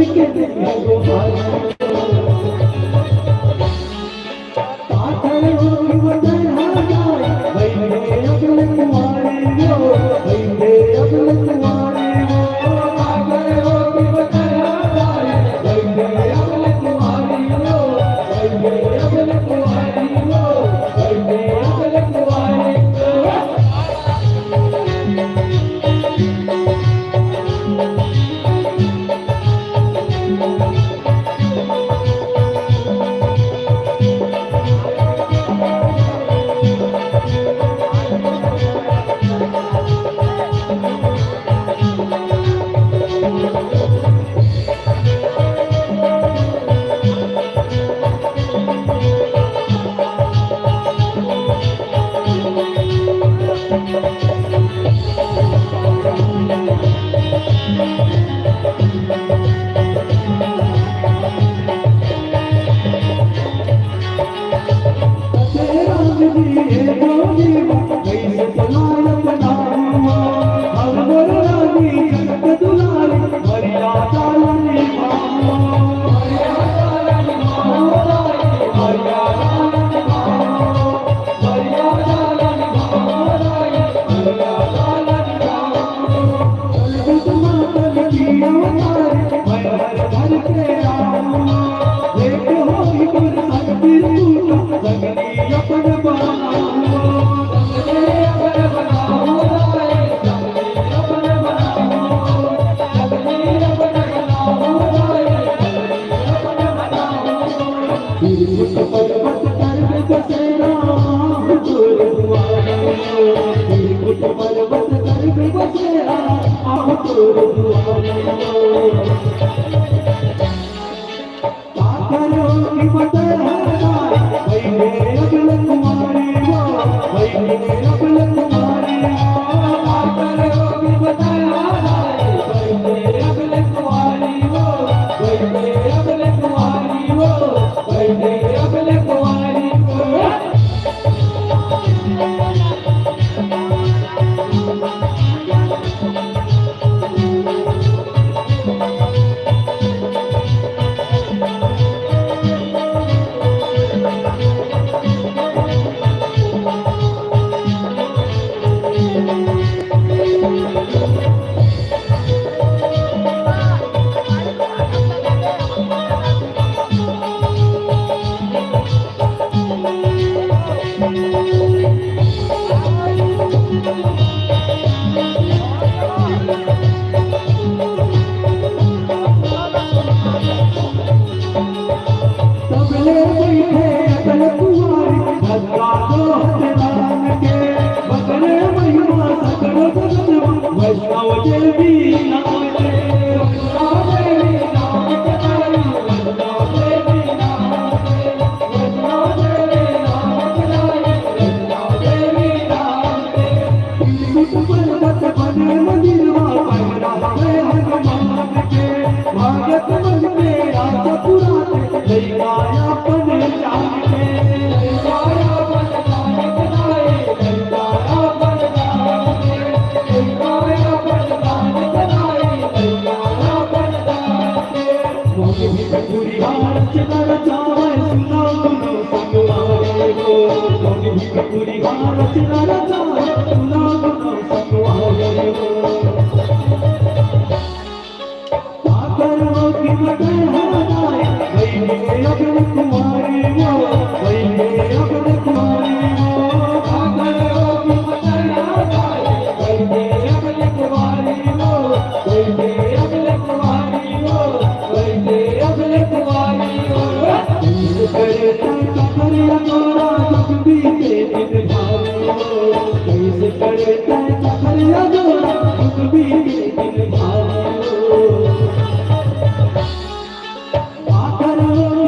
आकर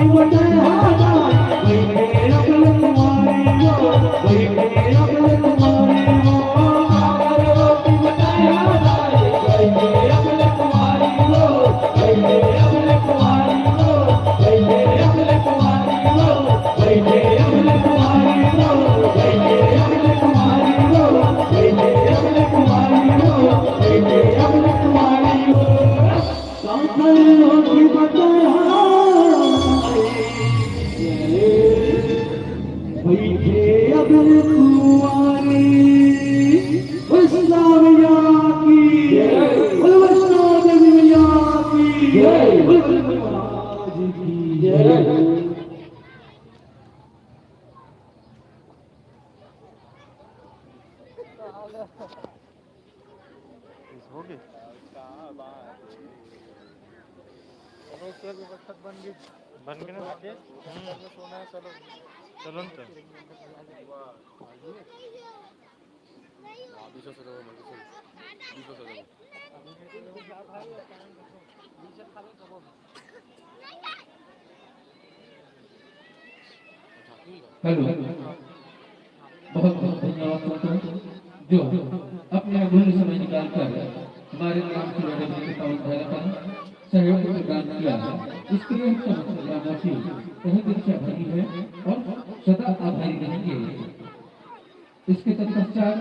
की व्यवस्था बन गई ना। सोना चलो चलो न हेलो, बहुत बहुत धन्यवाद सबको जो अपने अमूल्य समय निकालकर हमारे नाम से लड़े हुए पवन धारा पर सहयोग प्रदान किया। इसके लिए हम समस्त ग्रामवासी तहे दिल से आभारी हैं और सदा आभारी रहेंगे। इसके तत्पश्चात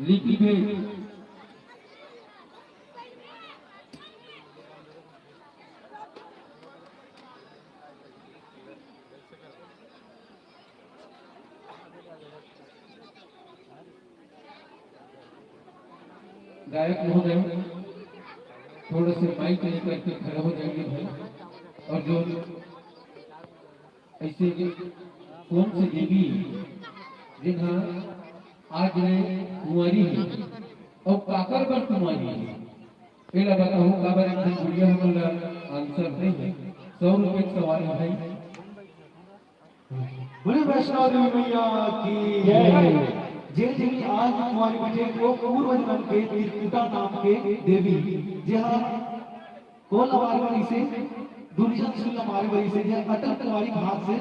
लिपि में गायक महोदय थोड़ा से माइक लेकर के खड़े हो जाएंगे भाई। और जो ऐसे कौन सी देवी जिन्हा आज ने कुंवारी है और काकर पर कुंवारी है, पहला बताओ काबर एकदम गुड़िया हमला आंसर नहीं 100 रुपए सवाल है भाई। बोले वैष्णो देवी मैया की जय। जे देवी आज कुमारी बैठे वो पूर्व जन्म के त्रिकुटा नाम के देवी जहाँ कोलाबार वाली से दुर्जन सुन मारे वाली से जहाँ अटल कुमारी भाग से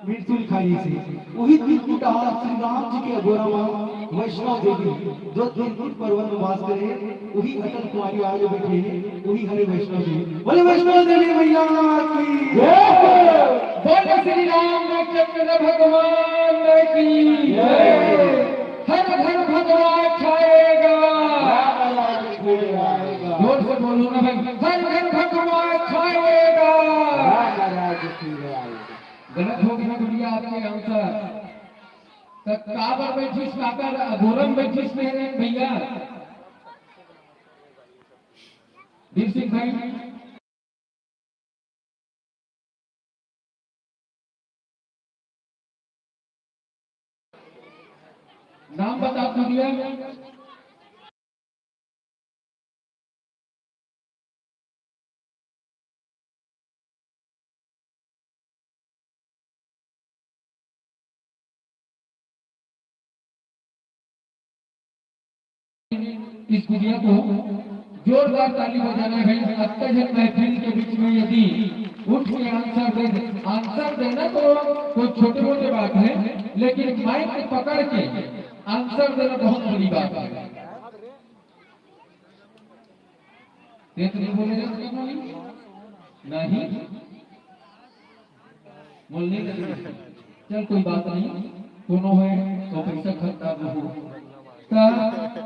मृत्यु लिखाई से वही त्रिकुटा श्री राम जी के अगोरा मां वैष्णो देवी जो त्रिकुट पर्वत में वास करे वही अटल कुमारी आज बैठे हैं वही हरे वैष्णो देवी। बोले वैष्णो देवी मैया की जय। बोले श्री रामचंद्र भगवान की जय। हर घर भगवान छाएगा, जोर से बोलो ना भाई, हर घर भगवान छाएगा। गलत हो गया गुड़िया आपके आंसर। काबर बैठिस काकर अघोरम बैठिस में भैया वीर सिंह भाई। नाम बता गुड़िया। इस गुड़िया को जोरदार ताली बजाना है। अत्यजन महफिल के बीच में यदि उठ के आंसर देना तो कोई छोटे मोटे बात है, लेकिन माइक पकड़ के आंसर देना बहुत बड़ी बात है। नहीं बोलेगा नहीं बोलने चल कोई बात नहीं, दोनों है तो पैसा खर्चा हो।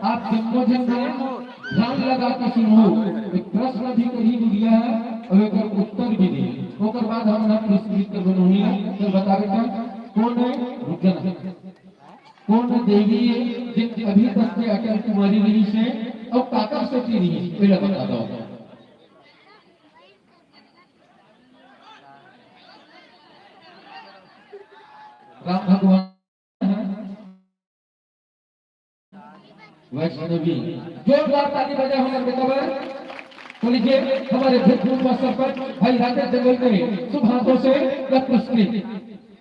आप जम्मो जन ध्यान लगा के सुनो। एक प्रश्न भी कही दिया है और एक उत्तर भी दी, ओकर बाद हम ना पुरस्कृत कर बनूंगी। तो बता बेटा कौन है रुकना, कौन देवी है जिन अभी तक के अटल कुमारी रही से और काका से की रही, पहले बता दो। राम भगवान वैष्णवी। जोरदार ताली बजा हमारे बेटा। तो लीजिए हमारे भूतपूर्व सरपंच भाई राकेश जंगल के शुभ हाथों से पुरस्कृत।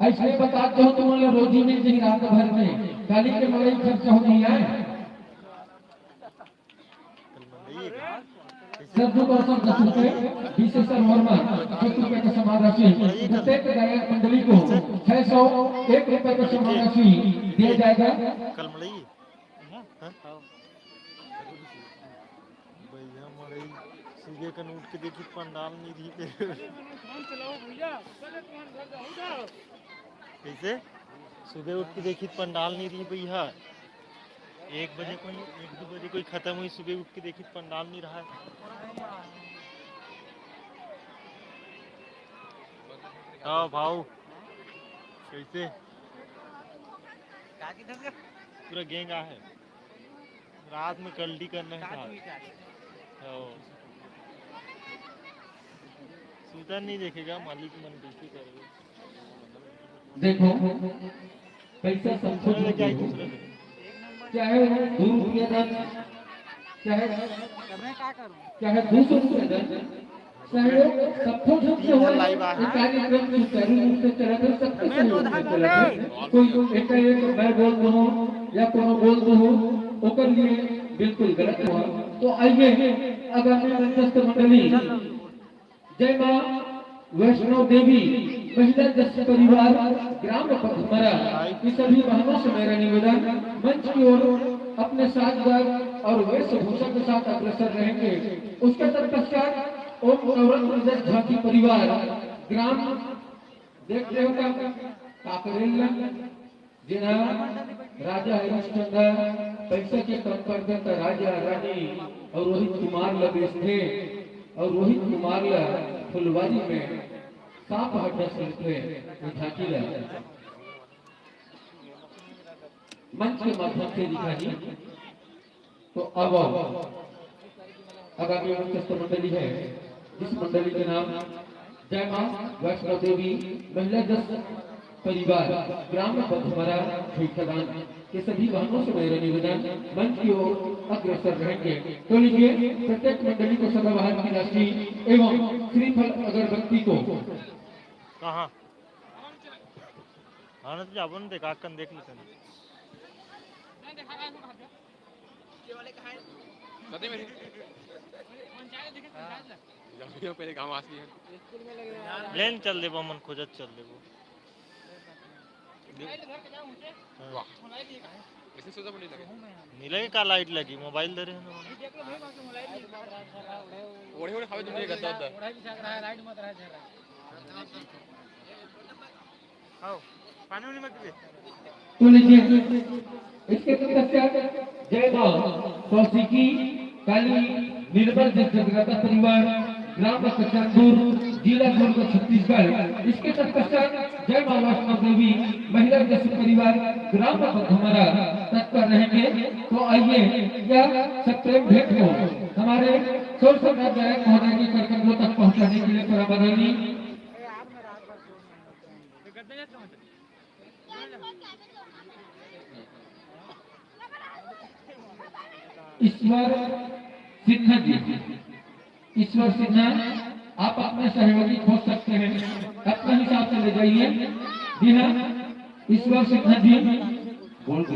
ऐसे बताते हो तुम्हारे रोजी में जी रात भर में गाली के मड़ई खर्चा हो नहीं है। सरजू कौशल 10 रुपए, विशेषर वर्मा 10 रुपए का समान राशि प्रत्येक गायक मंडली को 601 रुपए का समान राशि दिया जाएगा। सुबह का उठ के देखी पंडाल नहीं रही कैसे सुबह उठ के देखी पंडाल नहीं रही भैया। 1 बजे कोई 1-2 बजे कोई खत्म हुई, सुबह उठ के देखी पंडाल नहीं रहा। हाँ भाव कैसे पूरा गैंग आ है। रात में कल्टी करना है। सूता नहीं देखेगा मालिक मन कैसे करेगा। देखो पैसा सब कुछ चाहे ₹2 देना चाहे चाहे दूसरों से सहयोग सबको जो हो कार्यक्रम सुचारू रूप से चला कर सबके सहयोग से चला कोई एक मैं बोल दूं या कोनो बोल दूं ओकर लिए बिल्कुल गलत हुआ। तो आइए आगामी मंचस्थ मंडली जय मां वैष्णो देवी महिला दस परिवार ग्राम पथमरा की सभी बहनों से मेरा निवेदन मंच की ओर अपने साथ और वेशभूषा के साथ अग्रसर रहेंगे। उसके तत्पश्चात ओम नवरत्न झांकी परिवार ग्राम देख रहे हो काकरेल जिना राजा हरिश्चंद्र पैसे के कम कर देता राजा रानी और रोहित कुमार लबेश थे और रोहित कुमार ला फुलवारी में सांप हटा सकते झांकी ला मंच के माध्यम से दिखाई। तो अब आगामी मंचस्थ मंडली है जिस मंडली के नाम जय मां वैष्णो देवी महिला दस परिवार ग्राम पथमरा झुटदान के सभी बहनों से मेरा निवेदन मंच की ओर अग्रसर रहेंगे। तो लीजिए प्रत्येक मंडली को सदाबहार की राशि एवं श्रीफल अगरबत्ती को कहाँ हाँ तो जाबो ना देखा कर देख लेते हैं पहले गाँव आसी है लेन चल दे मन खोजत चल दे इसने सोचा बड़ी लगे नीले का लाइट लगी मोबाइल दे रहे हैं ओढ़े ओढ़े खावे तुमने गद्दा गद्दा आओ पानी वाली मत दे। तो लीजिए इसके तत्पश्चात जय मां कौशिकी काली निर्मल जगन्नाथ परिवार ग्राम कचंदूर जिला दुर्ग छत्तीसगढ़। इसके तत्पश्चात जय मां वैष्णो देवी महिला दस परिवार ग्राम पथमरा तत्पर रहेंगे। तो आइए यह सप्रेम भेंट को हमारे शोर सम्राट गायक महोदय के कार्यक्रमों तक पहुंचाने के लिए कराबदानी ईश्वर सिन्हा जी। ईश्वर सिन्हा आप अपने सहयोगी खोज सकते हैं अपने हिसाब से ले जाइए। जी हाँ ईश्वर सिन्हा जी बोल दो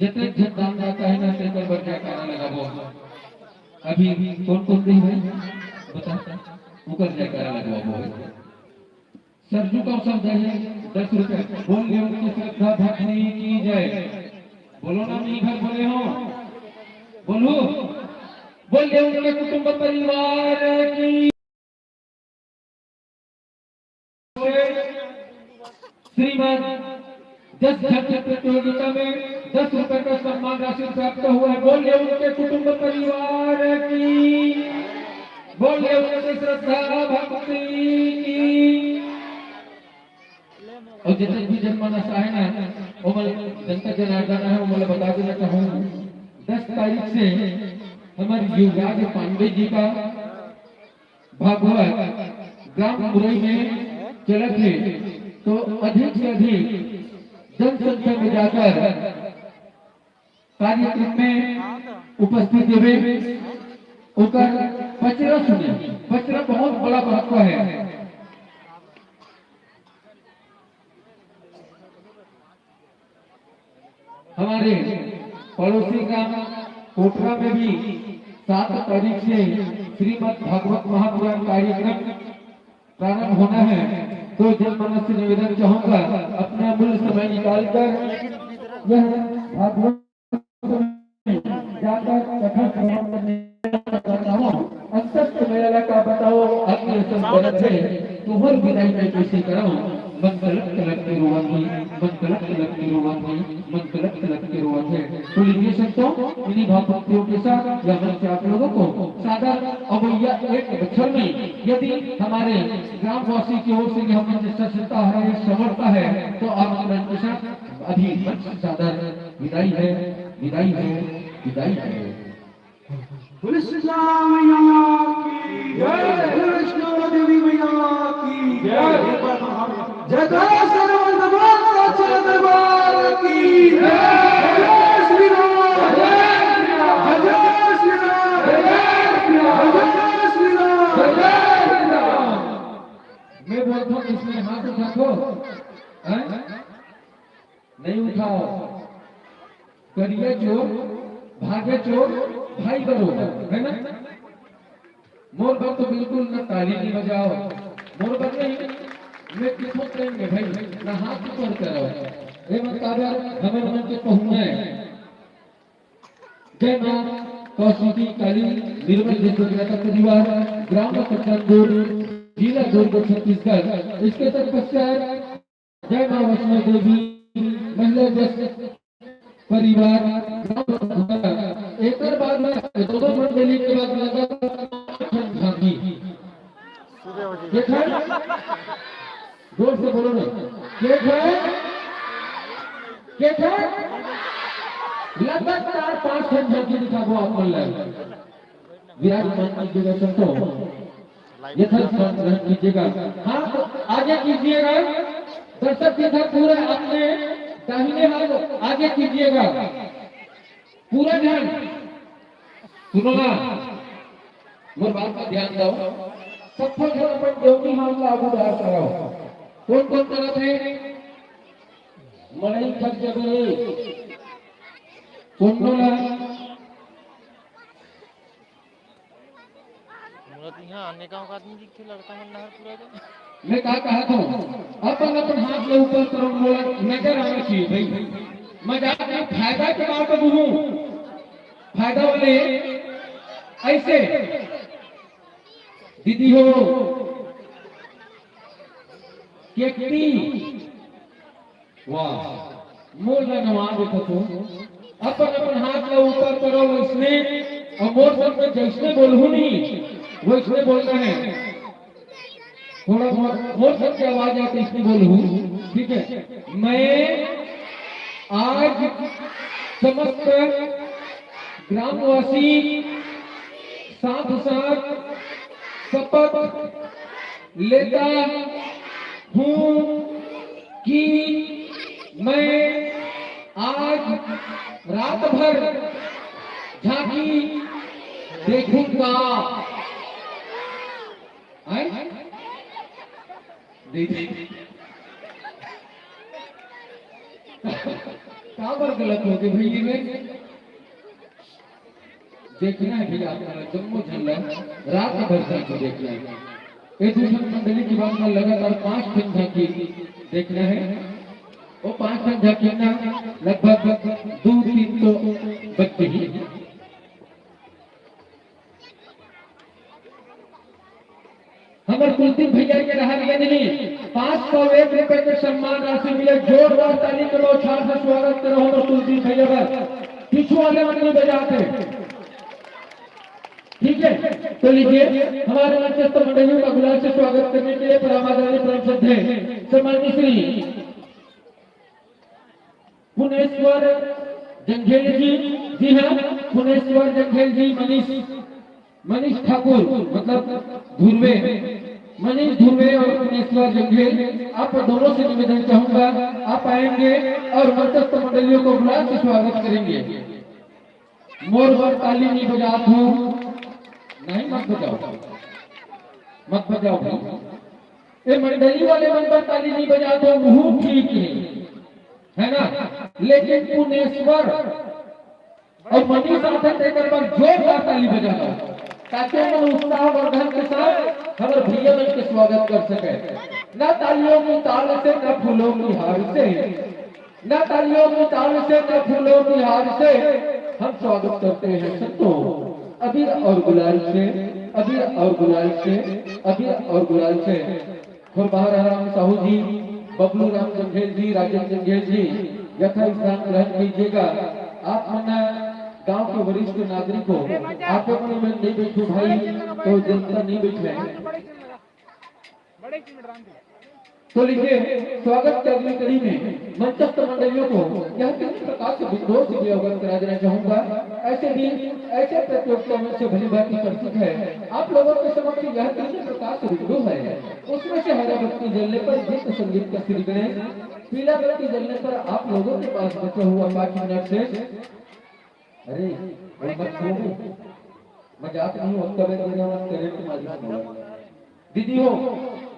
जितने दाम जाता है ना तेकर बढ़िया कारा लगाबो अभी कौन कौन नहीं भाई बता ऊपर जाए कारा लगाबो सरजू का शब्द है 10 रुपए बोल गए उनकी श्रद्धा भक्ति की जय बोलो ना नहीं घर बोले हो बोलो बोल गए उनके कुटुंब परिवार की श्रीमान 10 झंडे प्रतियोगिता में 10 रुपए का सम्मान राशि प्राप्त हुआ है। बोल गए उनके कुटुंब परिवार की बोल गए उनके श्रद्धा भक्ति की। और जितने भी जनमानस आए ना वो जनता जनार्दन है वो मैं बता देना चाहूँ 10 तारीख से हमारे युवराज पांडे जी का भागवत ग्राम मुरई में चला थे। तो अधिक से अधिक जनसंख्या में जाकर कार्यक्रम में उपस्थित हुए उनका पचरा सुने। पचरा बहुत बड़ा महत्व है। हमारे पड़ोसी गांव कोटरा में भी 7 तारीख से श्रीमद् भागवत महापुराण कार्यक्रम प्रारंभ होना है। तो जनमानस से निवेदन चाहूंगा अपना अमूल्य समय निकालकर यह भागवत जाकर कथा श्रवण करने अंतर मेला का बताओ अग्नि संबंध है तुम्हार विदाई में कैसे कराऊं मन कलक कलक के रोवानी मन कलक कलक के रोवानी मन कलक कलक के रोवानी। तो लीजिए संतों इन्हीं भावभक्तियों के साथ या मन से आप लोगों को सादर अवैया एक बच्चर में यदि हमारे ग्रामवासी की ओर से हम निश्चितता है समर्था है तो आमंत्रण के साथ अभी मंच सादर विदाई है विदाई है विदाई है। वैष्णो देवी मैया की जय जय दरबार की जय। करिए चोर भागे चोर भाई बरोबर है ना। मोर पर तो बिल्कुल न ताली नहीं बजाओ, मोर पर नहीं मैं किसको करेंगे भाई ना हाथ ऊपर करो। ये मतलब हमें मन के कहूँ है जय मां कौशिकी काली निर्मल जयता परिवार ग्राम कटंदूर जिला दुर्ग छत्तीसगढ़। इसके तत्पश्चात जय मां वैष्णो देवी महिला जस परिवार एक बाद में दो मंडली के बाद लगा झांकी देखा जोर से बोलो ना क्या लगातार 5 झांकी दिखा वो आप विराजमान कीजिएगा सबको यथास्थान ग्रहण कीजिएगा। हाथ आगे कीजिएगा दर्शक इधर पूरे अपने दाहिने हाथ आगे कीजिएगा पूरा ध्यान सुनो ना मोर बात का ध्यान दो। सबको घर अपन देवनी हाथ लागू दार कराओ। कौन कौन करत है मड़ई खट जगह कौन बोला यहाँ आने का आदमी दिखते लड़का मन नहर पूरा का मैं कहा था अपन अपन हाथ ले ऊपर करो बोला नजर आना चाहिए भाई। मजाक में फायदा के बात कहूं फायदा वाले ऐसे दीदी हो केकटी वाह मोर नवा देखो तो अपन अपन हाथ ले ऊपर करो इसने और मोर सब में जैसे बोलूं नहीं वो इसमें बोलना है थोड़ा बहुत मोर सब की आवाज आती इसमें बोलूं ठीक है। मैं आज समस्त ग्रामवासी साथ साथ शपथ लेता हूँ कि मैं आज रात भर झांकी देखूंगा। काबर गलत हो गए भैया में देखना है भैया आपका जम्मू झल्ला रात भर झांकी देखना है। ये दूसरी मंडली की बात में लगातार 5 दिन झांकी देखना है। वो 5 दिन झांकी ना लगभग 2-3 तो बच्चे ही हमारे कुलदीप भैया के रहा नहीं 501 रुपए के सम्मान राशि मिले। जोरदार ताली करो छाल से स्वागत करो हमारे कुलदीप भैया का। पीछू वाले मंडली बजाते ठीक है। तो लीजिए हमारे मंचस्थ मंडलियों का गुलाल से स्वागत करने के लिए परमादरणीय परम श्रद्धेय सम्मानित श्री पुनेश्वर जंघेल जी हाँ पुनेश्वर जंघेल जी मनीष ठाकुर मतलब धुर्वे मनीष धुर्वे और पुनेश्वर जंघेल आप दोनों से निवेदन चाहूंगा आप आएंगे और मंचस्थ मंडलियों को गुलाल से स्वागत करेंगे। मोर पर ताली नहीं बजात हूँ नहीं मत बजाओ ये मंडली वाले मन पर ताली नहीं बजाते हूँ ठीक नहीं है ना। लेकिन पुनेश्वर और मनीष आसन देकर पर जोरदार ताली बजाना ताकि हम उत्साह वर्धन के साथ हमारे भैया मन के स्वागत कर सके। न तालियों की ताल से न फूलों की हार से न तालियों की ताल से न फूलों की हार से हम स्वागत करते हैं सबको अबीर और गुलाल से अबीर और गुलाल से अबीर और गुलाल से। खुरबाहर राम साहू जी बबलू राम जंघेल जी राजेंद्र जंघेल जी यथा स्थान ग्रहण कीजिएगा। आप मना गांव के वरिष्ठ नागरिक हो आप अपने में नहीं बैठो भाई तो जनता नहीं बैठे। तो लीजिए स्वागत की अगली कड़ी में मंचस्थ मंडलियों को यह किसी प्रकार से विद्रोह से अवगत करा देना चाहूंगा। ऐसे भी ऐसे प्रतियोगिता में से भली भांति परिचित है आप लोगों के समक्ष यह किसी प्रकार से विद्रोह है। उसमें से हरा बत्ती जलने पर गीत संगीत का श्री गणेश पीला बत्ती जलने पर आप लोगों के पास बचा हुआ बाकी मिनट से अरे मजाक नहीं होता दीदी हो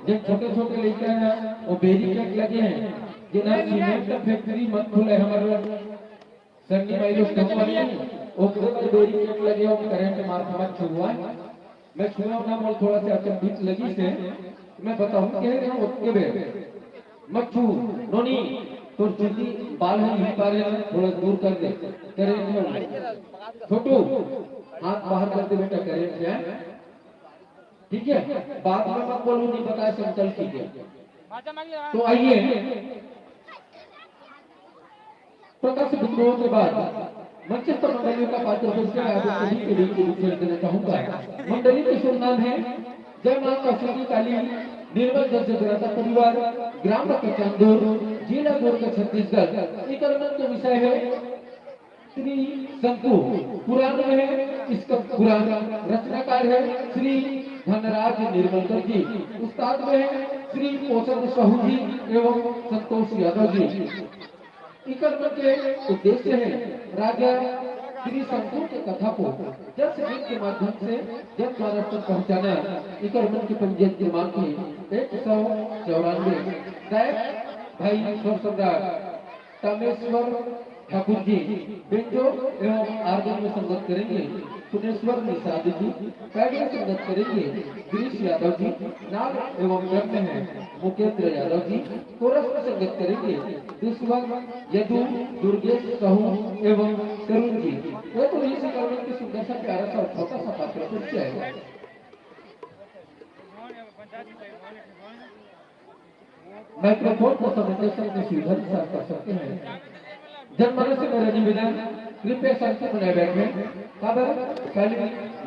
जब छोटे छोटे लड़के हैं वो बैरिकेड लगे हैं जिन्हें सीमेंट का फैक्ट्री मत खुले हमारे सन्नी भाई लोग कंपनी ओकरे में डोरी कट लगे और करंट मार मत छुआ मैं छुआ ना बोल थोड़ा सा अच्छा बीच लगी से मैं बताऊं कह रहा हूं ओके बे मत छू नोनी तो चुकी बाल है नहीं पा रहे थोड़ा दूर कर दे करंट में छोटू हाथ बाहर कर दे बेटा करंट है ठीक है बात में मत बोलूं नहीं बताया सब चल ठीक है तो आइए प्रकाश बिंदुओं के बाद मंचस्थ मंडलियों का पात्र पुरस्कार आपको सभी के बीच विषय देना चाहूंगा। मंडली के शुभ नाम है जय मां कौशली काली निर्मल जल जगराता परिवार ग्राम कचंदूर जिला दुर्ग छत्तीसगढ़। इस कर्म का विषय है श्री शंकु पुराण में है इसका पुराण रचनाकार है श्री धनराज निर्मलकर जी उस्ताद में है श्री पोषण साहू जी एवं संतोष यादव जी। कर्म के उद्देश्य है राजा श्री शंकर की कथा को जन संगीत के माध्यम से जन मानस तक पहुँचाना। कर्म की पंजीयन क्रमांक की 194 गायक भाई स्वर सम्राट कामेश्वर ठाकुर जी बेंजो एवं आर्गन में संगत करेंगे। पुनेश्वर निषाद जी पैड में संगत करेंगे। गिरीश यादव जी नाग एवं ड्रम में है मुकेंद्र यादव जी कोरस में संगत करेंगे। विश्वक यदु दुर्गेश साहू एवं करुण जी। ये तो इस कर्म की सुंदर सा प्यारा सा छोटा सा पात्र परिचय है। माइक्रोफोन को समुद्र में सुविधा विचार कर सकते हैं। जनमानस से मेरा निवेदन कृपया शांति बनाए बैठे खबर कल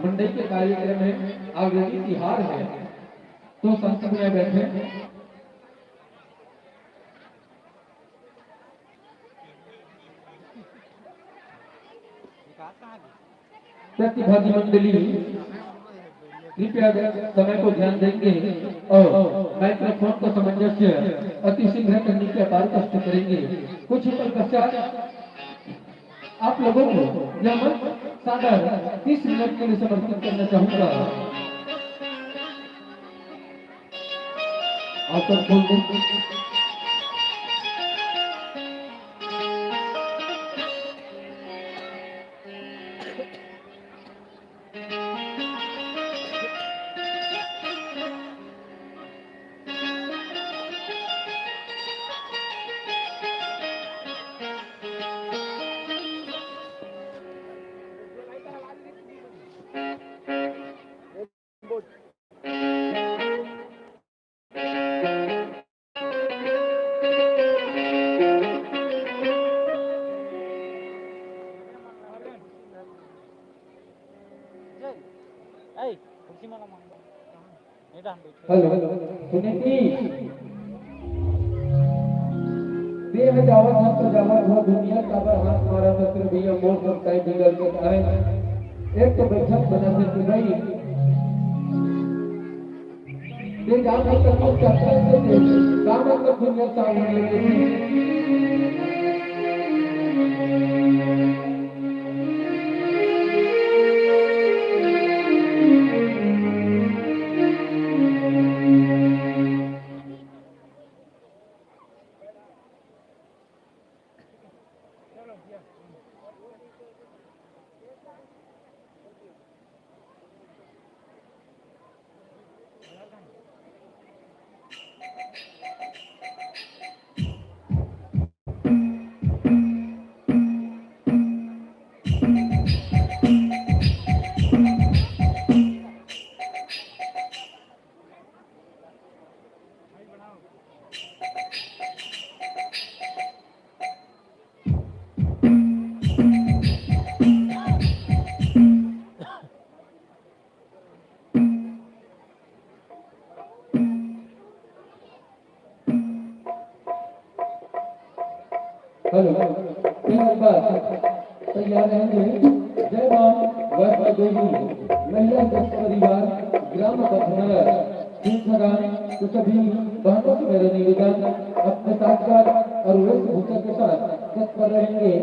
मंडई के कार्यक्रम में आवेदी तिहार है तो शांति बनाए बैठे। प्रतिभागी मंडली कृपया समय को ध्यान देंगे और माइक्रोफोन का सामंजस्य अति शीघ्र करने के अपार कष्ट करेंगे। कुछ ही पल पश्चात आप लोगों को यह मंच सादर 30 मिनट के लिए समर्पित करना चाहूंगा। आप सब खोल दें। हेलो सुनीति देह जावत हाथ तो जावत हो दुनिया का बर हाथ मारा तो फिर भैया मोर सब टाइम बिगड़ के आए एक तो बैठक बना देते भाई ये जान नहीं करते चाहते थे काम मतलब दुनिया सामने लेके हेलो तैयार रहेंगे। जय मां वैष्णो देवी महिला दस परिवार ग्राम बथनगर सिंहगान तो सभी बहनों से मेरा निवेदन अपने साक्षात और वेशभूषा के साथ तत्पर रहेंगे।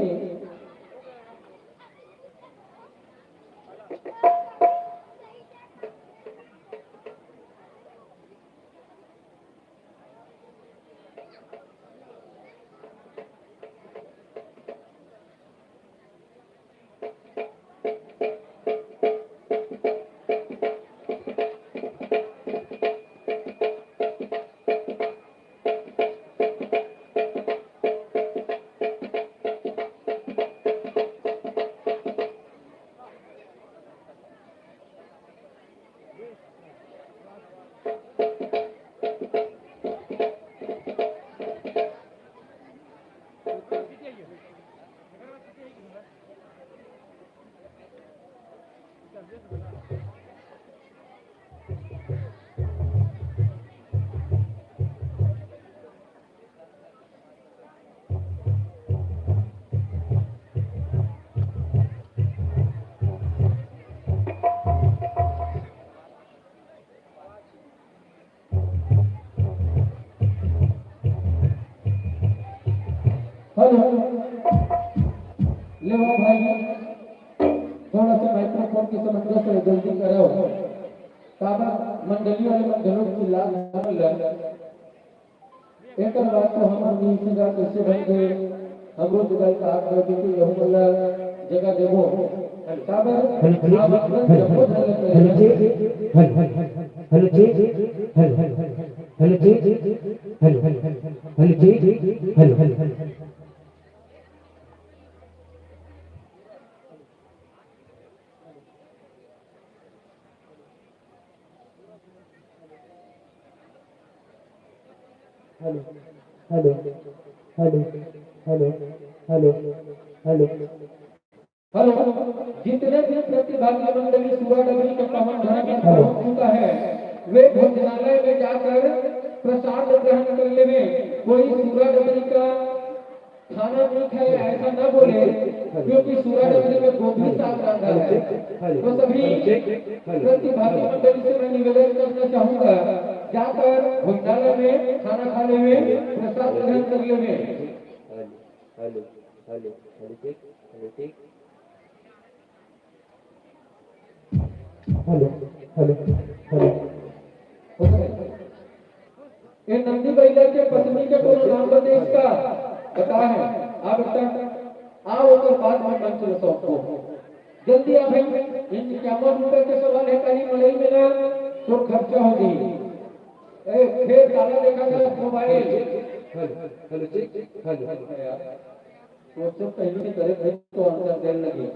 हेलो ले आओ भाई, थोड़ा सा माइक्रोफोन की समस्या से जल्दी करो। काबा मंडली वाले मंडलों की लाभ एक बात तो हम नहीं सीधा कैसे बनेंगे हमरो जगह का आप लोगों की यह वाला जगह देवो काबा आप अपना जम्मू हेलो जी हेलो जी हेलो जी हेलो जी hello hello hello hello hello hello hello hello जितने भी प्रतिभागी मंडली सूराडबरी के पावन धरा में पहुंच चुका है वे भोजनालय में जाकर प्रसाद ग्रहण करने में कोई सूराडबरी का खाना नहीं खाया ऐसा न बोले क्योंकि सूराडबरी में गोभी साग रंधा है। तो सभी प्रतिभागी मंडली से मैं निवेदन करना चाहूंगा जाकर भोजनालय में खाना खाने में प्रसाद ग्रहण करने में हेलो हेलो हेलो ठीक हेलो हेलो हेलो ये नंदी बैला के पत्नी के कोनो नाम बता इसका बता है आप तक आओ और बात में मंच रसो जल्दी आ भाई इन 51 रुपए के सवाल है कहीं मलई में ना तो खर्चा होगी फिर ताला देखा था मोबाइल हेलो ठीक हेलो वो सब पहले से करे थे तो आंसर देने लगे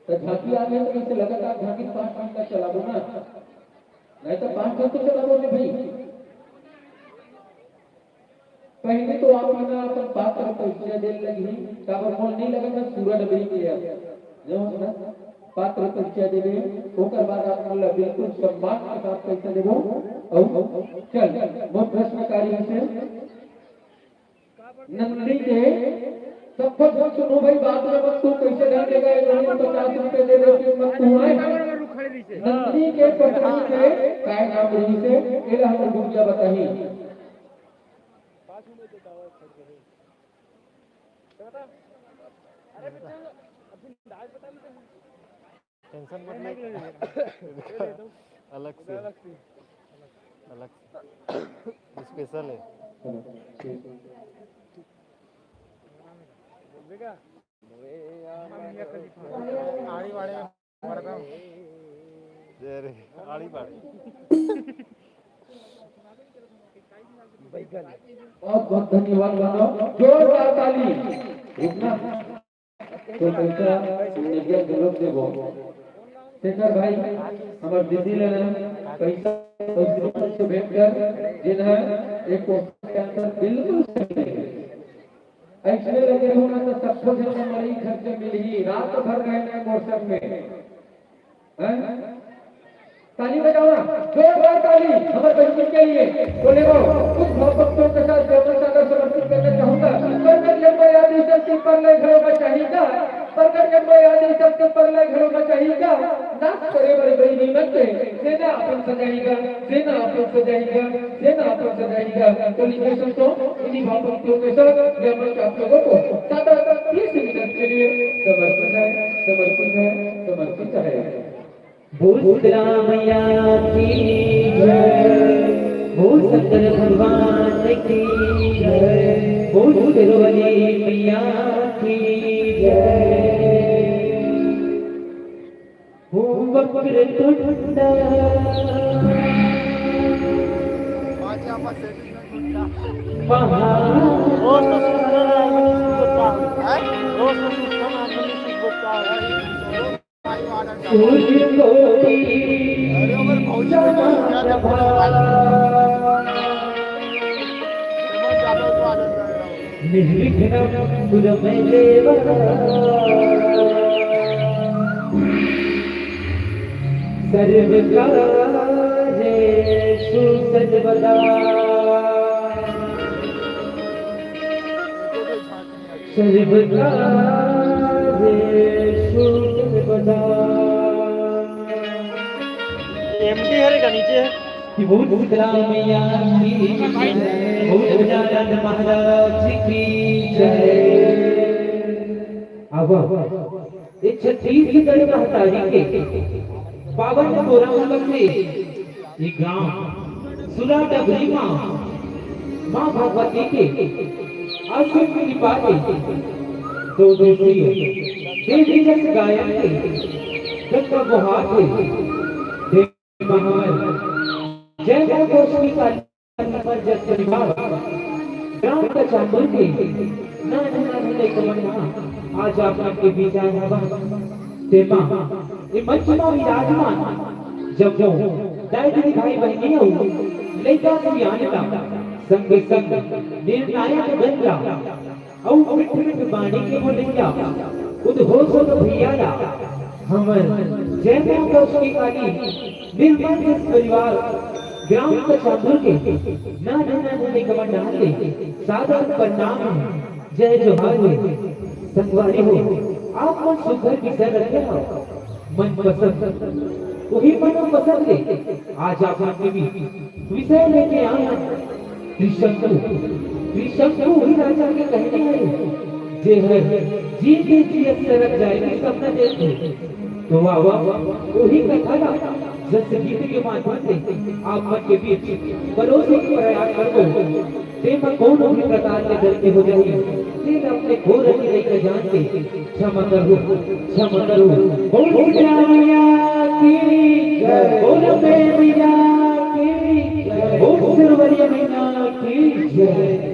तो झांकी आ गई तो कैसे लगातार झांकी 5 मिनट तक चलाबो ना नहीं तो 5 मिनट तो चलाबो नहीं भाई पहले तो आप ना अपन बात करो पैसे देने लगी काबर मोल नहीं लगा था सूराडबरी के जो ना पात्र परिचय देवे ओकर बाद आप मोला बिल्कुल सम्मान के साथ पैसा देबो और चल वो प्रश्नकारी से नंदी के सब कुछ सुनो भाई बात में मत तू कैसे डाल देगा 150 रुपए दे दे मत तू आए नंदी के पत्नी के काय नाम रही से एला हमर गुड़िया बताही टेंशन मत ले अलग से स्पेशल है आड़ी वाड़े आड़ी बाड़ी बहुत बहुत धन्यवाद मानो जोरदार ताली रुकना तो पैसा मीडिया के लोग देबो शेखर भाई हमार दीदी लेना पैसा से भेंट कर जिन्हें एक क्वेश्चन के आंसर बिल्कुल सही है ऐसे लगे होना तो सबको जब हमारी खर्चे मिलेगी रात भर रहना है मौसम में ताली बजाओ ना जोरदार ताली हमारे बच्चों के लिए बोले वो कुछ भक्तों के साथ जन्म सागर समर्पित करना चाहूंगा परकर जन्म आदि सबके पर ले घरों में चाहिएगा परकर जन्म आदि सबके पर ले घरों में चाहिएगा नाच करे बड़े बड़ी नीमत से सेना अपन सजाएगा सेना अपन सजाएगा तो लीजिए संतों इन्हीं भक्तों के साथ मैं मंच आप लोगों को 30 मिनट के लिए समर्पित है भूत रामैया की जय भूत शंकर भगवान की जय भूत तिरुवली मैया की जय ओम वक्रतुंड निर्विघ्नं कुरु मे देव सर्वकार्येषु सर्वदा सर्वकार्येषु सर्वदा एमडी है का नीचे है कि भूत मैया की भूत गजानन महाराज की जय। अब ये छत्तीसगढ़ महतारी के पावन कोरामंगल से ये गांव सुरा डबरी माँ भगवती के आश्रम की कृपा से दो दिवसीय देवी जस गायन के गंगा गुहार से महान जय जय गोस्वामी काली पर जस परिवार ग्राम का चांदुर के ना कमंडा आज आप आपके बीच आए हवा तेमा ये मंचमा विराजमान जब जो दायित्व भाई बहनी हो लेका से आनता संग संग निर्णायक गंगा औ मिठ मिठ बाणी के बोलिया उद्घोष तो भैया हमर जय मां गोस्वामी काली निर्मल जस परिवार ग्राम का चांदुर के ना कमंडा के सादर प्रणाम जय जोहार संगवारी हो आप मन सुघर विषय रखे हो मन पसंद वही मन पसंद है आज आप आपके भी विषय लेके आए हैं त्रिशंकु वही राजा के कहने आए जे है जी के जी से रख जाएगी सपना देखो तो वाह वाह वही कथा जस गीत के माध्यम से आप मन के बीच परोसे के प्रयास करो प्रेम कौन भी प्रकार के डर के हो जाइए लेकिन अपने घोर की लेकर जानते क्षमा करो बोल मैया की जय बोल मैया की जय बोल सुरवरिया मैया की जय।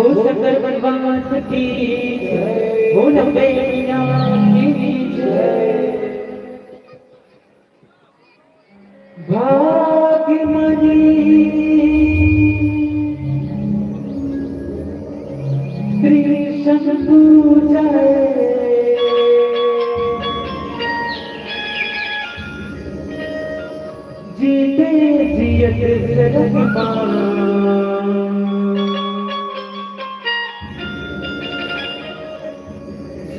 हो सकल बनवास की जय, हो लंबे मीना की जय। भाग्यमणि कृष्ण पूजाए, जीते जियत सरग पान,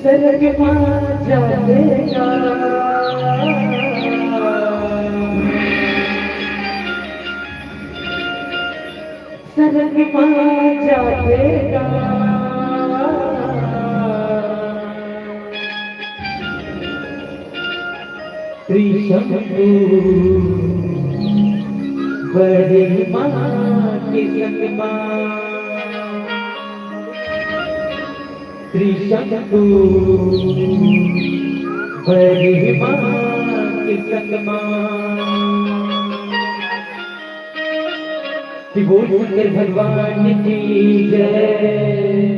सरग पान जाएगा, सरग पान जाएगा। कृष्ण बड़े माँ के संग माँ, कृष्ण बड़े माँ के संग माँ। कि बोल शंकर भगवान की जय।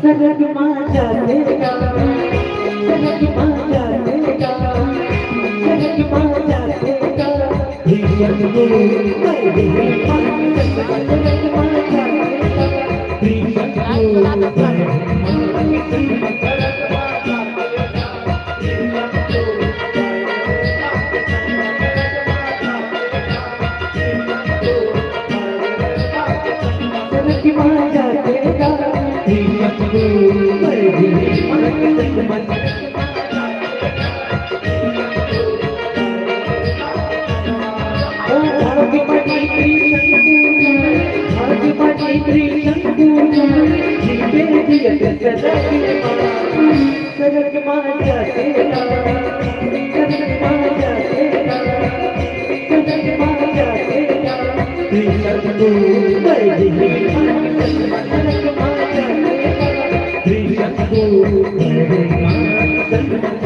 सरग माँ जाएगा, सरग माँ जाएगा, सरग माँ जाएगा। कृष्ण को बड़े माँ सरग माँ जाएगा, कृष्ण को बड़े माँ सरग माँ जाएगा। सरग माँ जाएगा, कृष्ण को बड़े माँ सरग माँ जाएगा। ओ भाग्यमणि कृष्ण पूजा, भाग्यमणि कृष्ण पूजा, जीते जियत सरग माँ, सरग माँ जाएगा, सरग माँ जाएगा, सरग माँ जाएगा। कृष्ण को बड़े माँ सरग माँ जाएगा, कृष्ण को बड़े माँ सरग माँ जाएगा।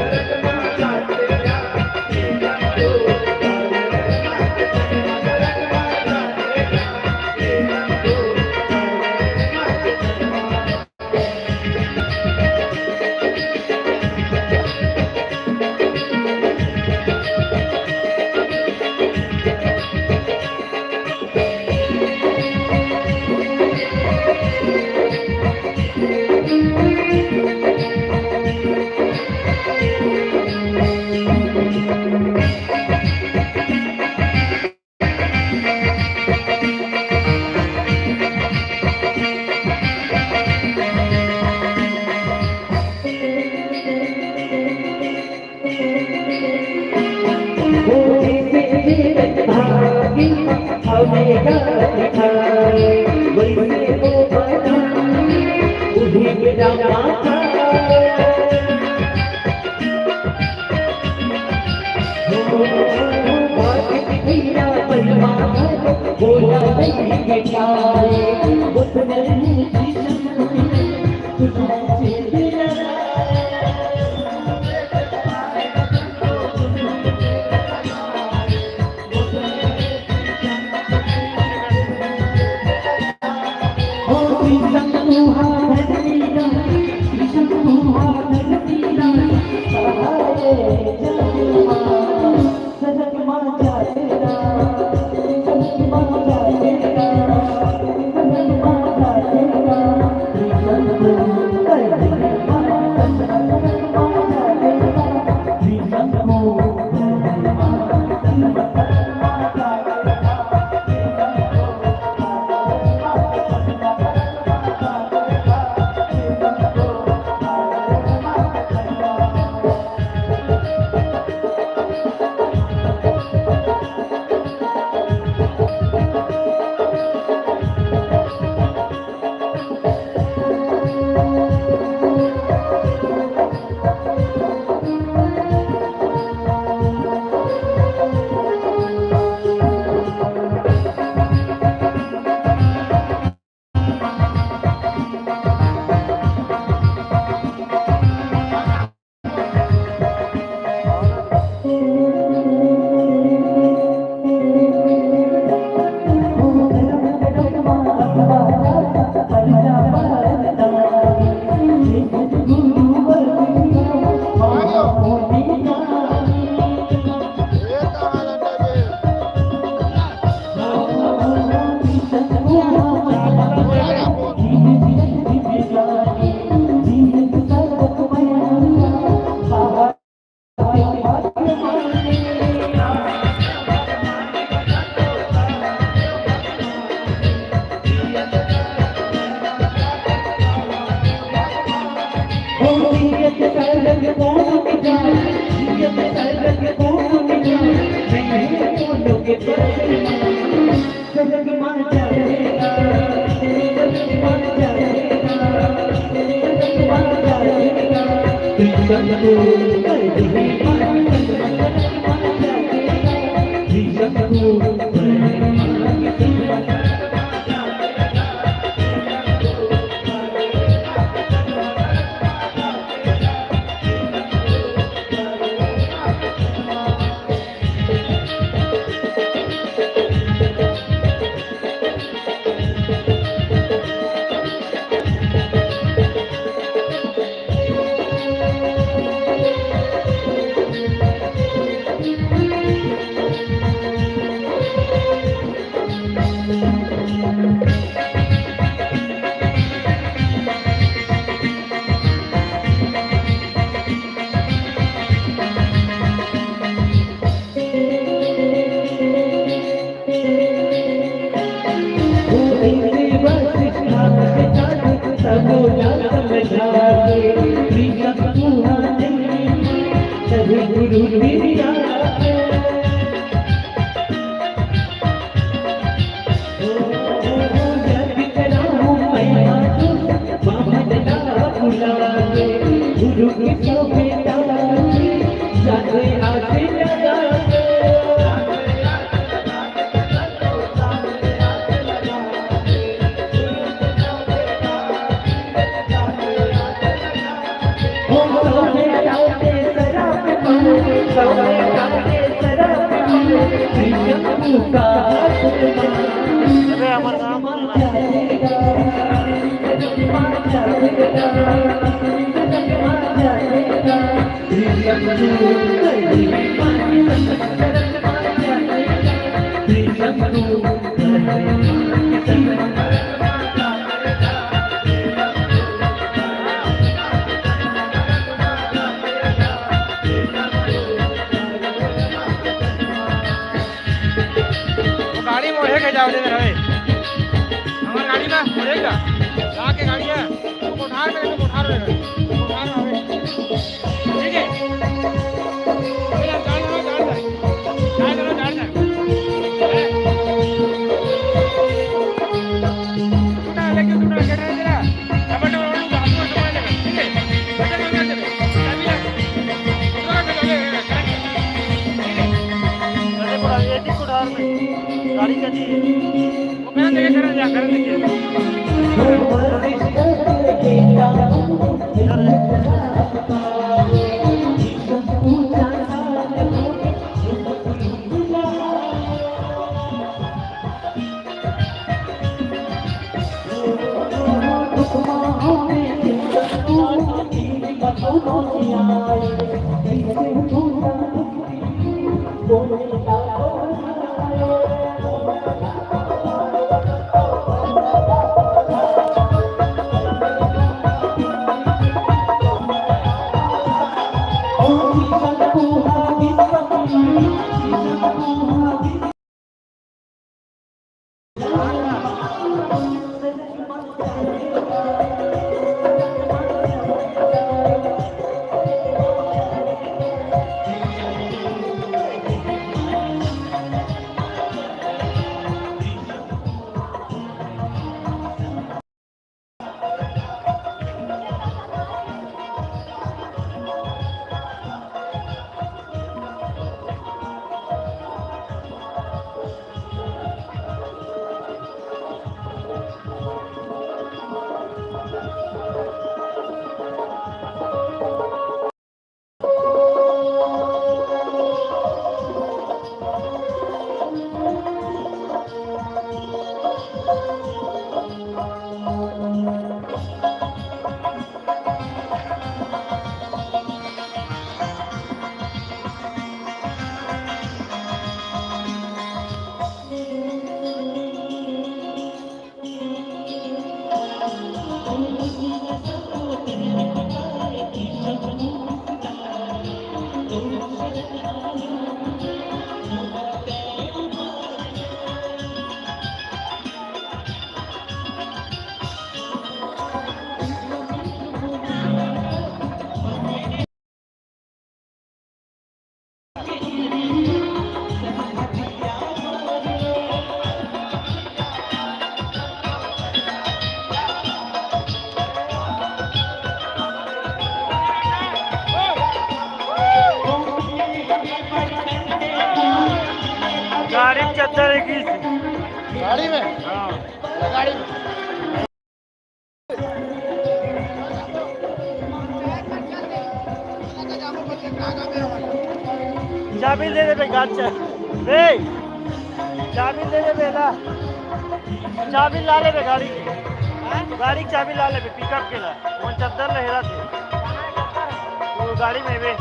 जगत को मैं फूलों के जगत मान जाएगा, जगत मान जाएगा, जगत मान जाएगा, जगत को अरे हमारे नाम गाड़ी मोड़े के जाओ दे रहे हमारी गाड़ी ना मोड़ेगा जाके गाड़ी है तो कोठार में कोठार में आवे ठीक है भैया जान लो टूटा लेके टूटा के रहे जरा टमाटर वालों को हाथ में समझ लेगा ठीक है बच्चा लोग क्या चले चाबी ला अरे ये कोठार में गाड़ी का जी वो कहना देखे कर जा कर देखिए गाड़ी चद्दर है की गाड़ी में हाँ गाड़ी में चाबी दे दे बे गाड़ी बे चाबी दे दे बे ला चाबी ला ले बे गाड़ी गाड़ी की चाबी ला ले बे पिकअप के ला वो चद्दर लहरा थे वो गाड़ी में बे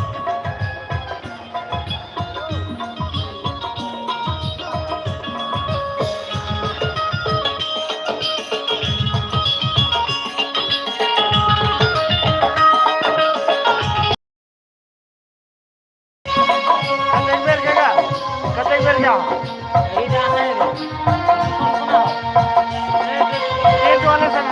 कतेक बेर जा यही जाना है एक वाले से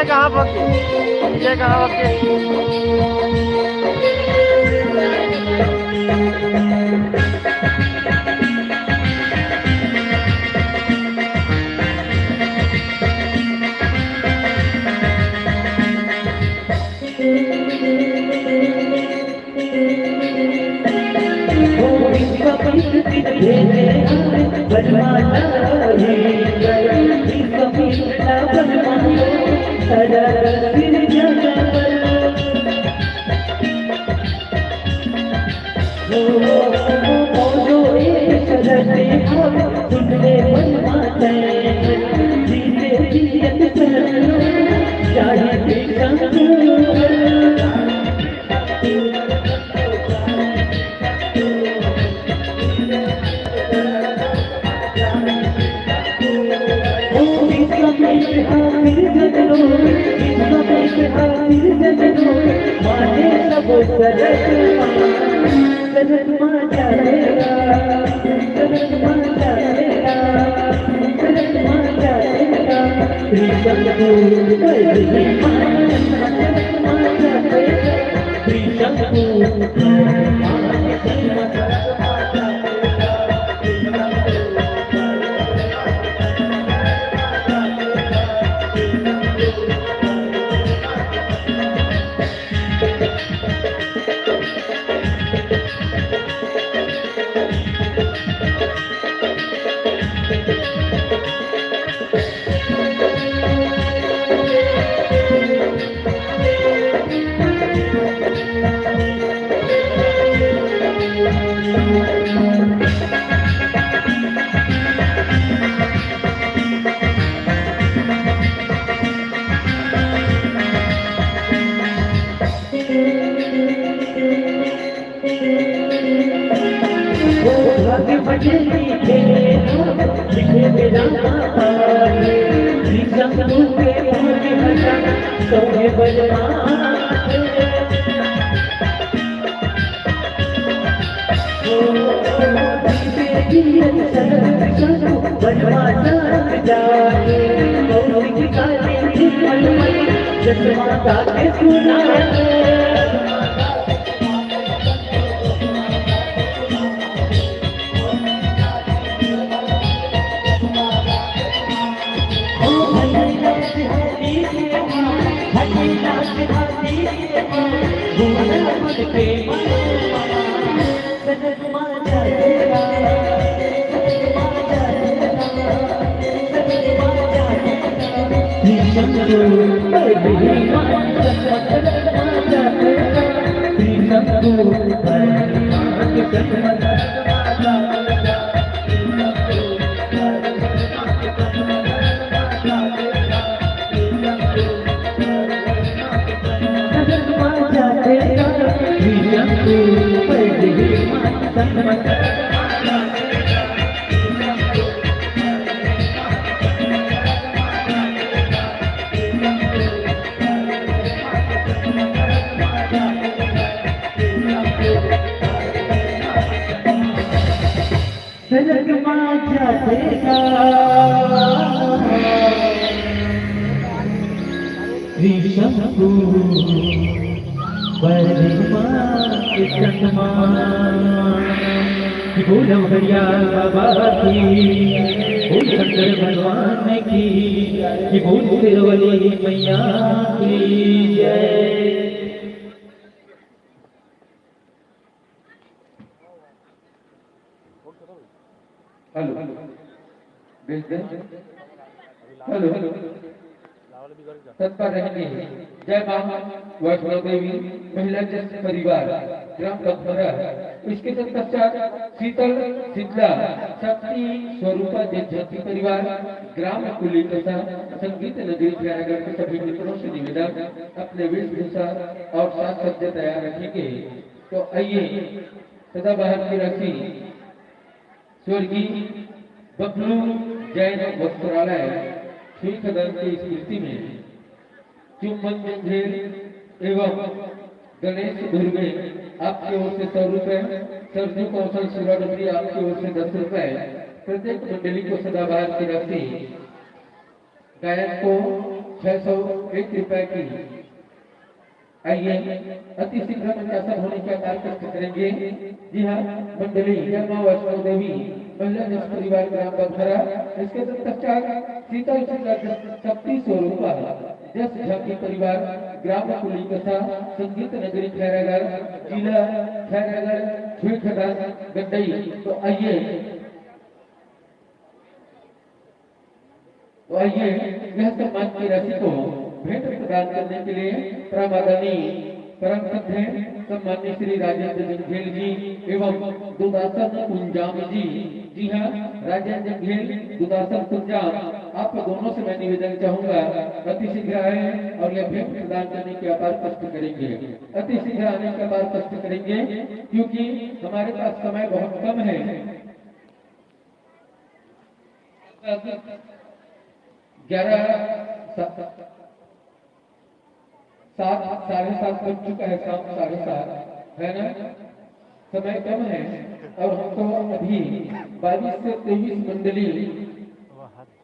कहाँ भागे ये कहाँ भागे भगवान की बोल तिरुवली मैया की जय। हेलो हेलो तत्पर रहेंगे। जय मां वैष्णो देवी महिला जस परिवार ग्राम बखरा, इसके तत्पश्चात शीतल शीतला शक्ति स्वरूपा जनजाति परिवार ग्राम कुलीकसा संगीत नगरी प्रयागराज के सभी मित्रों से निवेदन अपने वेशभूषा और साज सज्जा तैयार रखेंगे। तो आइए सदाबहार की राशि स्वर्गीय बबलू जैन वस्त्रालय श्री सदन की स्मृति में चुम्बन मंझेर एवं गणेश धुर्वे आपकी ओर से 100 रुपए, सरजू कौशल शिवाडबरी आपकी ओर से 10 रुपए, प्रत्येक मंडली को सदाबहार की राशि, गायक को 601 रुपए की। आइए अति शीघ्र प्रकाशन होने का कार्य करेंगे। जी हाँ, मंडली जय मां वैष्णो देवी महिला जस परिवार ग्राम बखरा, इसके पश्चात शीतल शक्ति स्वरूपा जस झांकी परिवार ग्राम कुलीकसा संगीत नगरी खैरागढ़ जिला खैरागढ़ छुईखदान गंडई। तो आइए यह सम्मान की राशि को भेंट प्रदान करने के लिए प्रामादनी परम सभ्य सम्मान्य श्री राजेंद्र जंझेल जी एवं दुदासन कुंजाम जी जी हाँ, राजेंद्र घेल, सुदर्शन कुंजाम, आप दोनों से मैं निवेदन चाहूंगा अति शीघ्र आए और यह भेंट प्रदान करने के अपार कष्ट करेंगे। अति शीघ्र आने के अपार कष्ट करेंगे क्योंकि हमारे पास समय बहुत कम है। 7:30 बज चुका है, शाम 7:30 है ना, समय कम है और हमको अभी 22 से 23 मंडली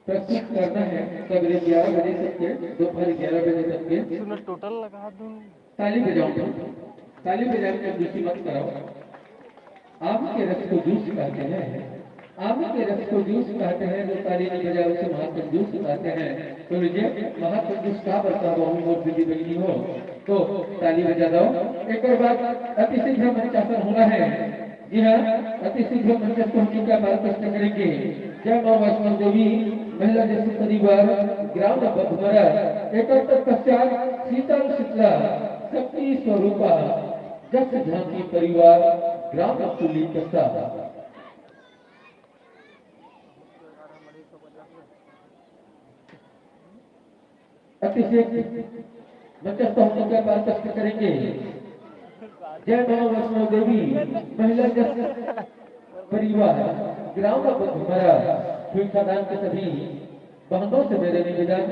प्रस्तुत करना है। सवेरे 11 बजे तक के, दोपहर 11 बजे तक के। टोटल लगा दूं, ताली बजाओ, ताली बजा के दूसरी मत कराओ। आम के रस को जूस कहते हैं, आम के रस को जूस कहते हैं, जो ताली नहीं बजाओ उसे महाकंजूस कहते हैं। तो लीजिए महाकंजूस का बता बहु और दीदी बहनी हो तो ताली बजा दो। एक और बात, अति शीघ्र मंचासन होना है। जी हाँ, अति शीघ्र मंचस्थ होने का बात कष्ट करेंगे। जय मां वैष्णो देवी महिला जैसे परिवार ग्राम बधमरा एक पश्चात शीतल शीतला शक्ति स्वरूपा जस झांकी परिवार ग्राम तुली कसा। अतिशय मंचस्थ होने का बात कष्ट करेंगे। जय मां वैष्णो देवी महिला जस परिवार ग्राम बधमरा खदान के सभी बहनों से मेरे निवेदन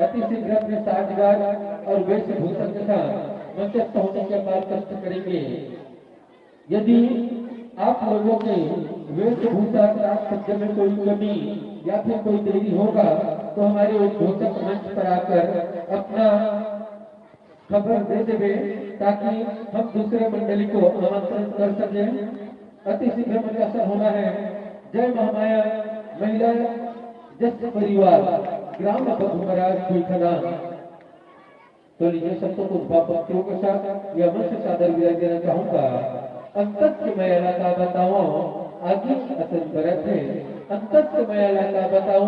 अति शीघ्र अपने साजगार और वेशभूषा के साथ मंचस्थ होने के बाद कष्ट करेंगे। यदि आप लोगों के वेशभूषा सज्ज में कोई कमी या फिर कोई देरी होगा तो हमारे उद्घोषक मंच पर आकर अपना खबर दे देवे ताकि हम दूसरे मंडली को आमंत्रित कर सकें। अति शीघ्र मंचस्थ होना है। जय महामाया महिला जस परिवार ग्राम बधमरा खदान। तो लीजिए संतों को भक्तियों के साथ यह मंच सादर विदाई देना चाहूंगा। अंतत के मैं का बताओ आगे असन बरत है, अंतत के मैं का बताओ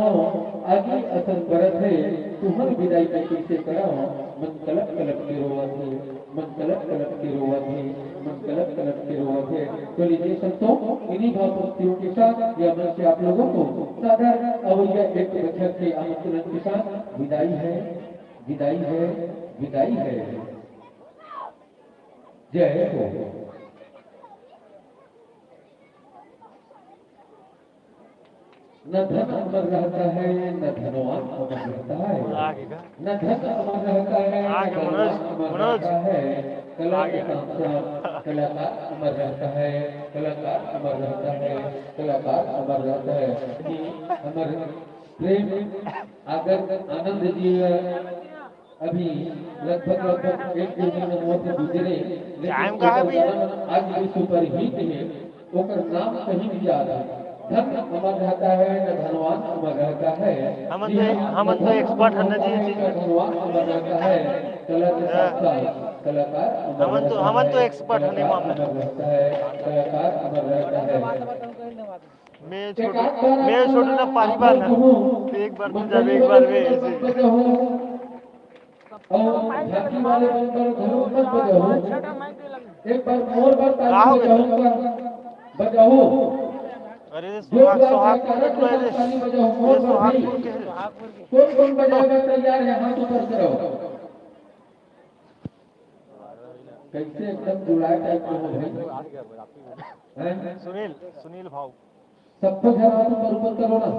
आगे असन बरत है, तुम्हार विदाई में कैसे कराओ मन कलप कलप के रोवा थे, मन कलप कलप के रोवा थे, मन कलप कलप के रोवा थे। तो लीजिए संतों इन्हीं भावभक्तियों के साथ यह मंच से आप लोगों को सादर और यह एक बच्चों के आमंत्रण के साथ विदाई है, विदाई है, विदाई है। जय हो। न धन अमर रहता है न धनवान अमर रहता है, न धन अमर रहता है न धनवान अमर रहता है। कला के काम से कलाकार अमर रहता है, कलाकार अमर रहता है, कलाकार अमर रहता है। अमर प्रेम आगर आनंद जी अभी लगभग 1-2 दिन मोह गुजरे, लेकिन आज भी सुपर हिट है। ओकर नाम कहीं भी याद है। धन अमर रहता है न धनवान अमर रहता है। हम तो एक्सपर्ट है ना जी, धनवान अमर रहता है, कला के साथ साथ कलाकार हम तो एक्सपर्ट है मामले रहता है, कलाकार अमर रहता है। मैं छोटू ना 5 बार ना, एक बार तो जब एक बार वे ऐसे और झांकी वाले बनकर घरों मत बजाओ, एक बार मोर बार ताली बजाओ। अरे सुहाग ताली बजाओ मोर बार नहीं। कौन बजाएगा तैयार है हाथ ऊपर करो। कैसे एकदम जुड़ाए टाइप के हो भाई। सुनील भाव सबको घर हाथ ऊपर करो ना।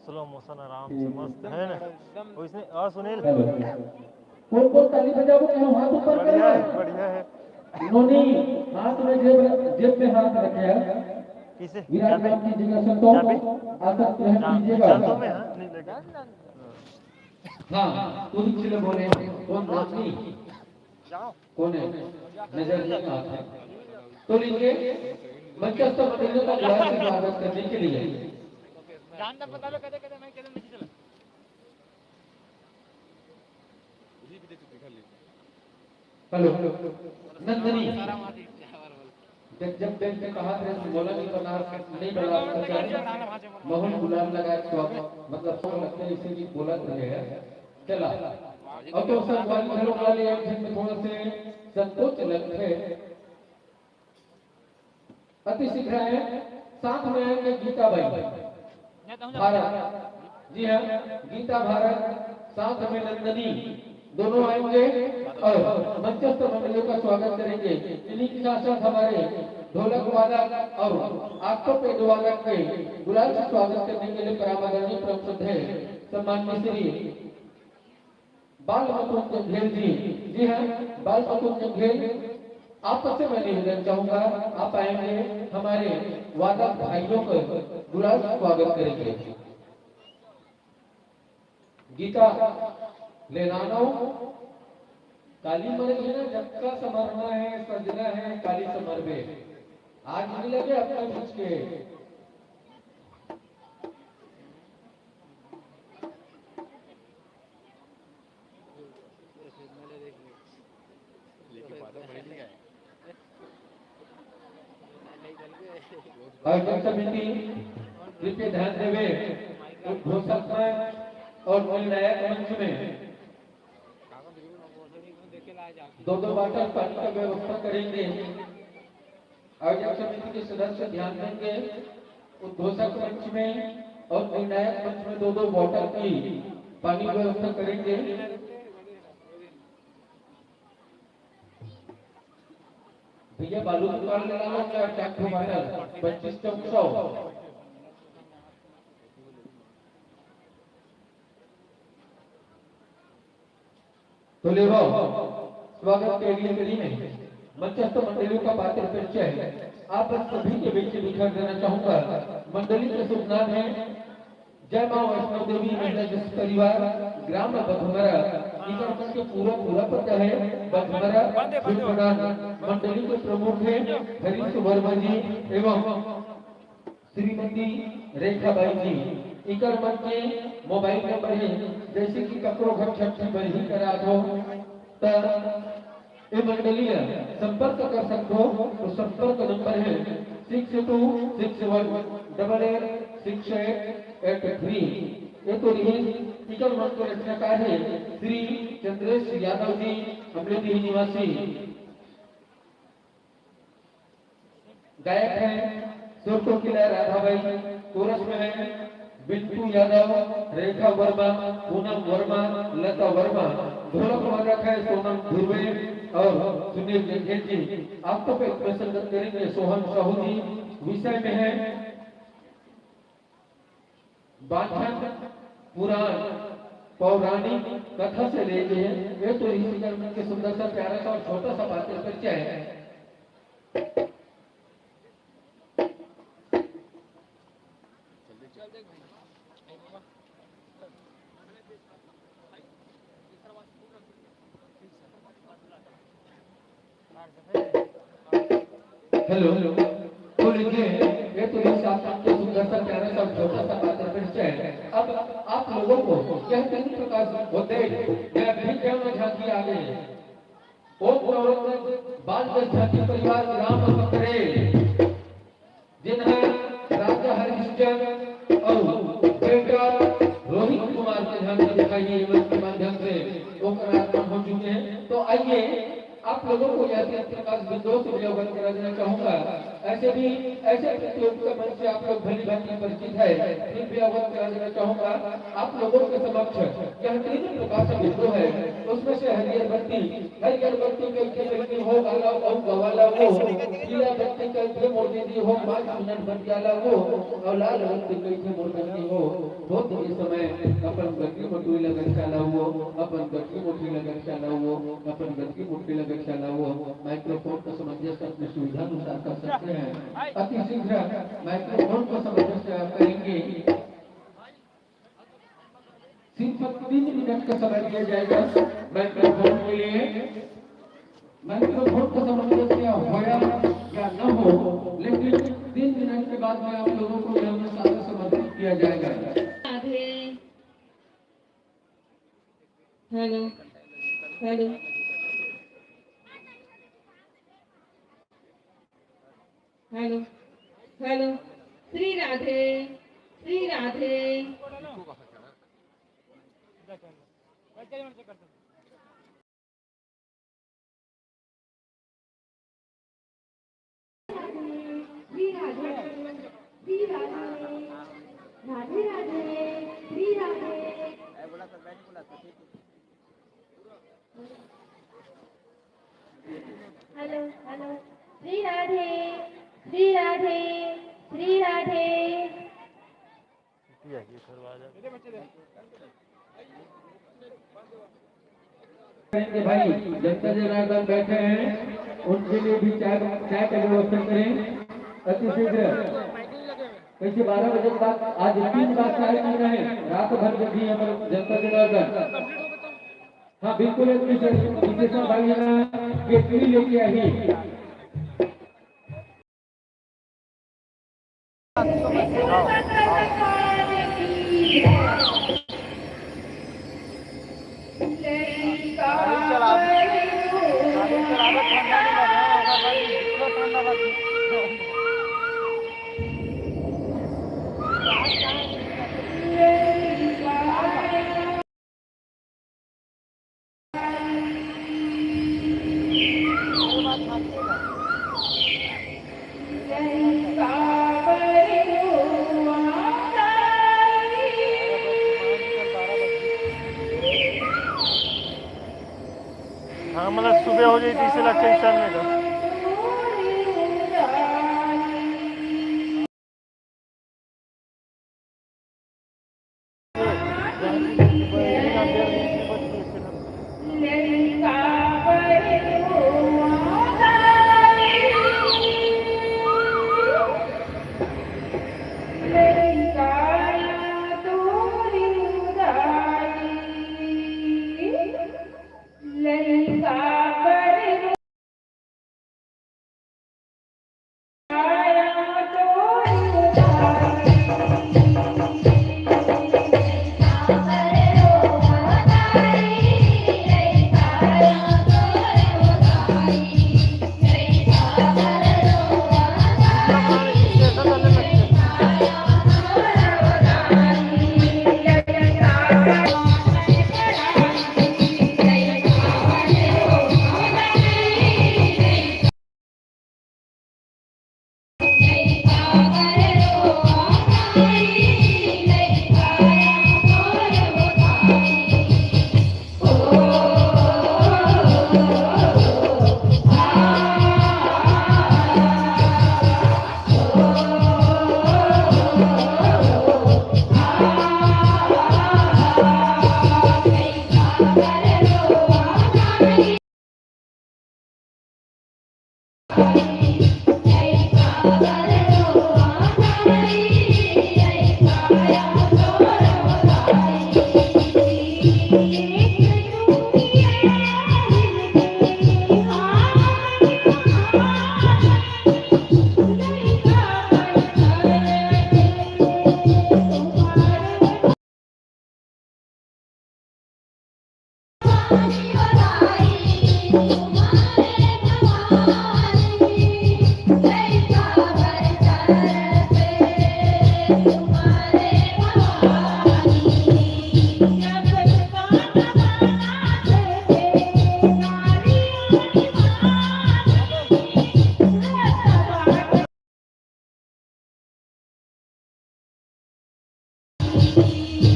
स्लो मोशन आराम से मस्त है ना वैसे। और सुनील कौन ताली बजाओ हाथ ऊपर करो। बढ़िया है। इन्होंने हाथ में जेब में हाथ रखे किसे विराट नाम की जगह संतों आसक्त ग्रहण कीजिएगा। में नहीं लगा हाँ तुम चले बोले कौन नाम नहीं जाओ कौन है नजर नहीं आता है। तो लीजिए मंचस्थ मंडलियों का बुलाया से स्वागत करने के लिए जानना पता लो कदे मैं कदे नहीं चला हेलो नंदनी जब बैंक में कहा था बोला नहीं बना नहीं बना माहौल गुलाम लगा मतलब फोन लगते इसे भी बोला रहे चला अब तो संगवारी घरों वाले हैं जिनमें थोड़ा से संकोच लगते हैं। अति शीघ्र है साथ में आएंगे गीता भाई भारत, जी हाँ गीता भारत, साथ में नंदनी, दोनों आएंगे और मंचस्थ मंडलियों का स्वागत करेंगे। इन्हीं के साथ साथ हमारे ढोलक वादक और ऑक्टोपेड वादक के गुलाल से स्वागत करने के लिए परामर्शी प्रमुख है सम्माननीय श्री बाल मुकुंद जंघेल जी। जी हाँ बाल मुकुंद जंघेल, आपसे मैं निवेदन चाहूंगा आप आएंगे हमारे वादक भाइयों को गुलाल से स्वागत करेंगे। गीता लेनानो काली मर है ना, जगका समरना है, सजना है काली समरबे, आज नहीं लगे अपने बीच के। आयोजक समिति कृपया ध्यान देवे, घोषक में और निर्णायक मंच में दो बाटल पानी का व्यवस्था करेंगे। आयोजक समिति के सदस्य ध्यान देंगे, उद्घोषक मंच में और निर्णायक मंच में दो बोतल की पानी की व्यवस्था करेंगे। भैया बालू की दुकान लगा लो क्या, टैक्स बाटल 2500 तो ले स्वागत के अगली कड़ी में मंचस्थ मंडलियों का पात्र परिचय है। आप सभी के बीच दिखा देना चाहूंगा। मंडली के शुभ नाम है जय मां वैष्णो देवी महिला जस परिवार, ग्राम बधमरा, इधर के पूरा पता है बधमरा प्रधान। मंडली के प्रमुख है हरीश वर्मा जी एवं श्रीमती रेखाबाई जी। इकर मन के मोबाइल नंबर है, जैसे कि ककरो घर छठी बरही करा दो तो ये मंडली संपर्क कर सकते हो। तो संपर्क नंबर है 6261886883। ये तो इकर मन के रचनाकार है श्री चंद्रेश यादव जी, अमृति निवासी। गायक है सुरतो किला राधाबाई, कोरस में है बिंटू यादव, रेखा वर्मा, पूनम वर्मा, लता वर्मा। ढोलक वादक है सोनम धुर्वे और सुनील जंघेल जी। आपको पे संगत करेंगे सोहन साहू जी। विषय में है बांधन पुराण पौराणिक कथा से ले गए। ये तो ऋषि कर्म के सुंदर सा प्यारा सा और छोटा सा पात्र परिचय है। हेलो तो लीजिए, ये तो के सुंदर सा प्यारा सा छोटा सा पात्र परिचय है। अब आप लोगों को यह तीन प्रकार होते मैं भी क्यों न झांकी आ गई। बाल झांकी परिवार ग्राम पकड़े जिन्हें राजा हरिश्चंद्र और बेटा रोहित कुमार के झांकी दिखाई के माध्यम से वो करार हो चुके हैं। तो आइए आप लोगों को यह प्रकाश बिंदुओं से अवगत करा देना चाहूंगा। ऐसे प्रतियोगिता मंच से आप लोग भली भांति परिचित है, फिर भी अवगत करा देना चाहूंगा आप लोगों के समक्ष। यह तीन प्रकार से बिंदु है, उसमें से हरियर बत्ती कैसे हो गाला और गवाला वो, पीला बत्ती कैसे मोड़ती हो 5 मिनट बतियाला वो, और लाल बत्ती कैसे मोड़ती हो बहुत ही समय अपन गति मोटी लगन चला वो, अपन गति मोटी लगन चला वो, अपन गति मोटी लगन चला वो। माइक्रोफोन को सामंजस्य अपनी सुविधा अनुसार कर सकते हैं। अति शीघ्र माइक्रोफोन को सामंजस्य करेंगे। सिर्फ 3 मिनट का समय दिया जाएगा माइक्रोफोन के लिए। माइक्रोफोन को सामंजस्य होया या न हो, लेकिन 3 मिनट के बाद में आप लोगों को यह सारा समर्पित किया जाएगा। Hello hello hello hello Shri Radhe Shri Radhe. Radhe Shri Radhe Radhe Radhe Shri Radhe hello hello Shri Radhe Shri Radhe Shri Radhe ये करवा दे करेंगे भाई जनता जनार्दन बैठे हैं उनके लिए भी चाय चाय का व्यवस्था करें अति शीघ्र कैसे 12 बजे के बाद आज 3 बार चाय पी रहे हैं रात भर जब भी हमारे जनता जनार्दन हाँ बिल्कुल एक विशेषण भाई केतली लेके आई हाँ मतलब सुबह हो जाती इसे लगता है स्टार में तो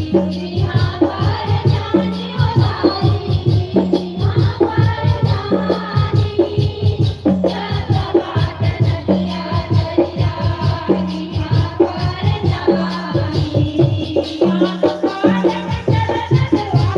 श्री